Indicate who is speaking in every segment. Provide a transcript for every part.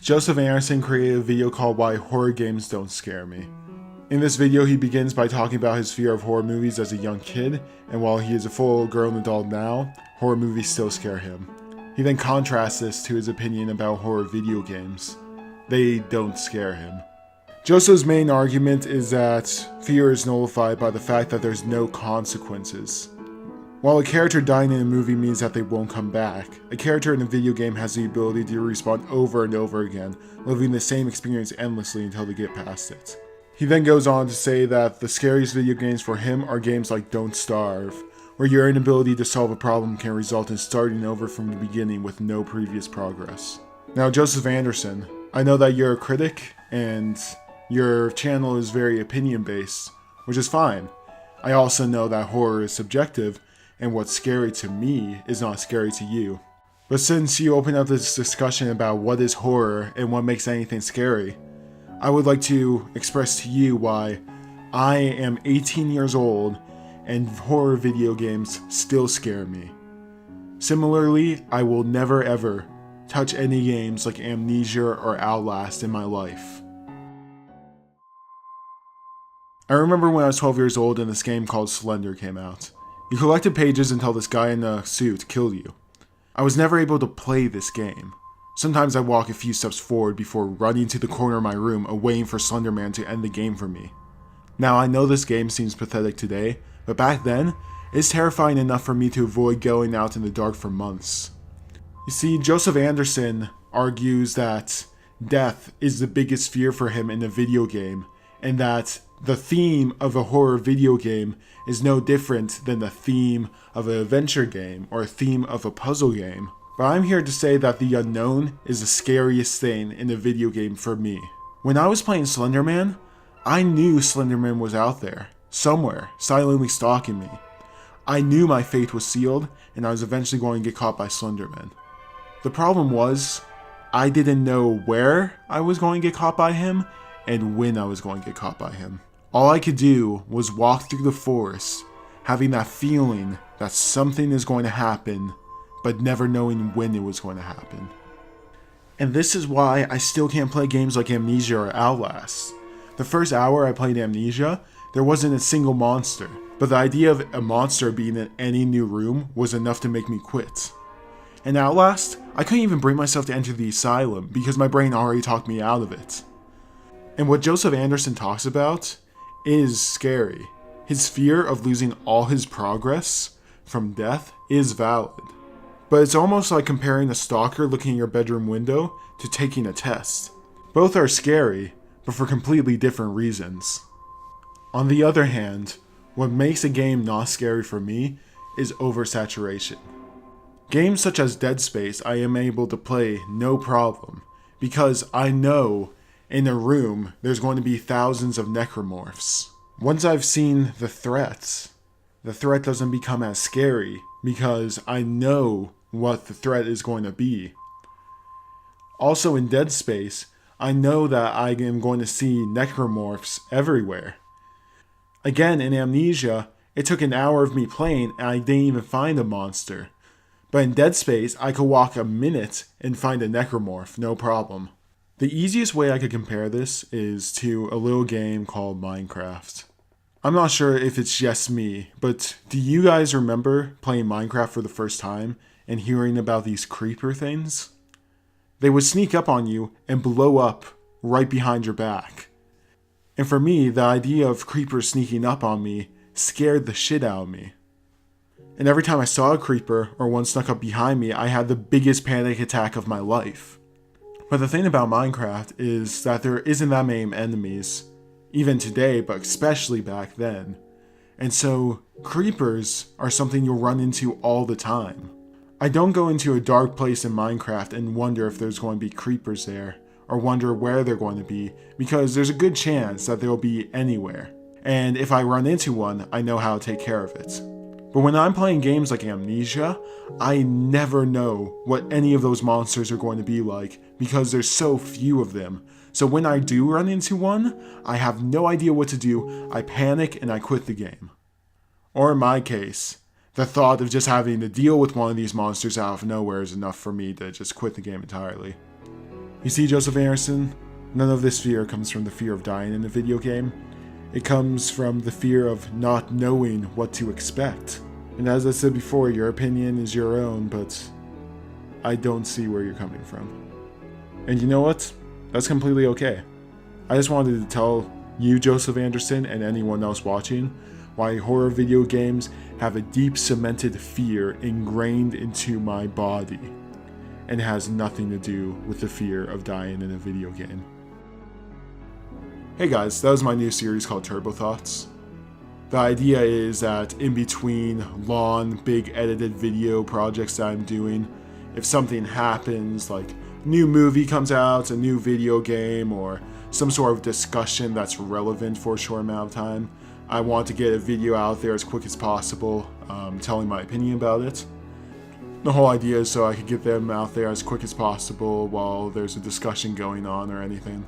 Speaker 1: Joseph Anderson created a video called Why Horror Games Don't Scare Me. In this video, he begins by talking about his fear of horror movies as a young kid, and while he is a full-grown adult now, horror movies still scare him. He then contrasts this to his opinion about horror video games. They don't scare him. Joseph's main argument is that fear is nullified by the fact that there's no consequences. While a character dying in a movie means that they won't come back, a character in a video game has the ability to respawn over and over again, living the same experience endlessly until they get past it. He then goes on to say that the scariest video games for him are games like Don't Starve, where your inability to solve a problem can result in starting over from the beginning with no previous progress. Now, Joseph Anderson, I know that you're a critic, and your channel is very opinion-based, which is fine. I also know that horror is subjective, and what's scary to me is not scary to you. But since you opened up this discussion about what is horror and what makes anything scary, I would like to express to you why I am 18 years old and horror video games still scare me. Similarly, I will never ever touch any games like Amnesia or Outlast in my life. I remember when I was 12 years old and this game called Slender came out. You collected pages until this guy in a suit killed you. I was never able to play this game. Sometimes I walk a few steps forward before running to the corner of my room waiting for Slender Man to end the game for me. Now I know this game seems pathetic today, but back then, it's terrifying enough for me to avoid going out in the dark for months. You see, Joseph Anderson argues that death is the biggest fear for him in a video game, and that the theme of a horror video game is no different than the theme of an adventure game or a theme of a puzzle game. But I'm here to say that the unknown is the scariest thing in a video game for me. When I was playing Slender Man, I knew Slender Man was out there, somewhere, silently stalking me. I knew my fate was sealed, and I was eventually going to get caught by Slender Man. The problem was, I didn't know where I was going to get caught by him, and when I was going to get caught by him. All I could do was walk through the forest, having that feeling that something is going to happen, but never knowing when it was going to happen. And this is why I still can't play games like Amnesia or Outlast. The first hour I played Amnesia, there wasn't a single monster, but the idea of a monster being in any new room was enough to make me quit. In Outlast, I couldn't even bring myself to enter the asylum because my brain already talked me out of it. And what Joseph Anderson talks about is scary. His fear of losing all his progress from death is valid. But it's almost like comparing a stalker looking in your bedroom window to taking a test. Both are scary, but for completely different reasons. On the other hand, what makes a game not scary for me is oversaturation. Games such as Dead Space I am able to play no problem, because I know in a room there's going to be thousands of necromorphs. Once I've seen the threat doesn't become as scary because I know what the threat is going to be. Also in Dead Space, I know that I am going to see necromorphs everywhere. Again, in Amnesia, it took an hour of me playing and I didn't even find a monster. But in Dead Space, I could walk a minute and find a necromorph, no problem. The easiest way I could compare this is to a little game called Minecraft. I'm not sure if it's just me, but do you guys remember playing Minecraft for the first time and hearing about these creeper things? They would sneak up on you and blow up right behind your back. And for me, the idea of creepers sneaking up on me scared the shit out of me. And every time I saw a creeper or one snuck up behind me, I had the biggest panic attack of my life. But the thing about Minecraft is that there isn't that many enemies, even today, but especially back then. And so, creepers are something you'll run into all the time. I don't go into a dark place in Minecraft and wonder if there's going to be creepers there, or wonder where they're going to be, because there's a good chance that they'll be anywhere. And if I run into one, I know how to take care of it. But when I'm playing games like Amnesia, I never know what any of those monsters are going to be like because there's so few of them. So when I do run into one, I have no idea what to do, I panic and I quit the game. Or in my case, the thought of just having to deal with one of these monsters out of nowhere is enough for me to just quit the game entirely. You see, Joseph Anderson, none of this fear comes from the fear of dying in a video game. It comes from the fear of not knowing what to expect. And as I said before, your opinion is your own, but I don't see where you're coming from. And you know what? That's completely okay. I just wanted to tell you, Joseph Anderson, and anyone else watching, why horror video games have a deep cemented fear ingrained into my body, and has nothing to do with the fear of dying in a video game. Hey guys, that was my new series called Turbo Thoughts. The idea is that in between long, big edited video projects that I'm doing, if something happens, like new movie comes out, a new video game, or some sort of discussion that's relevant for a short amount of time, I want to get a video out there as quick as possible, telling my opinion about it. The whole idea is so I could get them out there as quick as possible while there's a discussion going on or anything.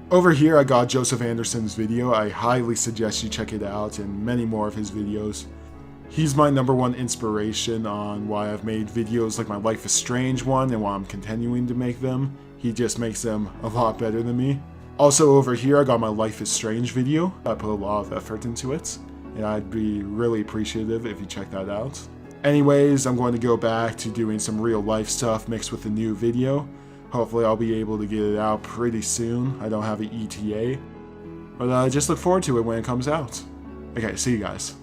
Speaker 1: Over here I got Joseph Anderson's video. I highly suggest you check it out and many more of his videos. He's my #1 inspiration on why I've made videos like my Life is Strange one and why I'm continuing to make them. He just makes them a lot better than me. Also over here I got my Life is Strange video. I put a lot of effort into it, and I'd be really appreciative if you check that out. Anyways, I'm going to go back to doing some real life stuff mixed with the new video. Hopefully I'll be able to get it out pretty soon. I don't have an ETA, but I just look forward to it when it comes out. Okay, see you guys.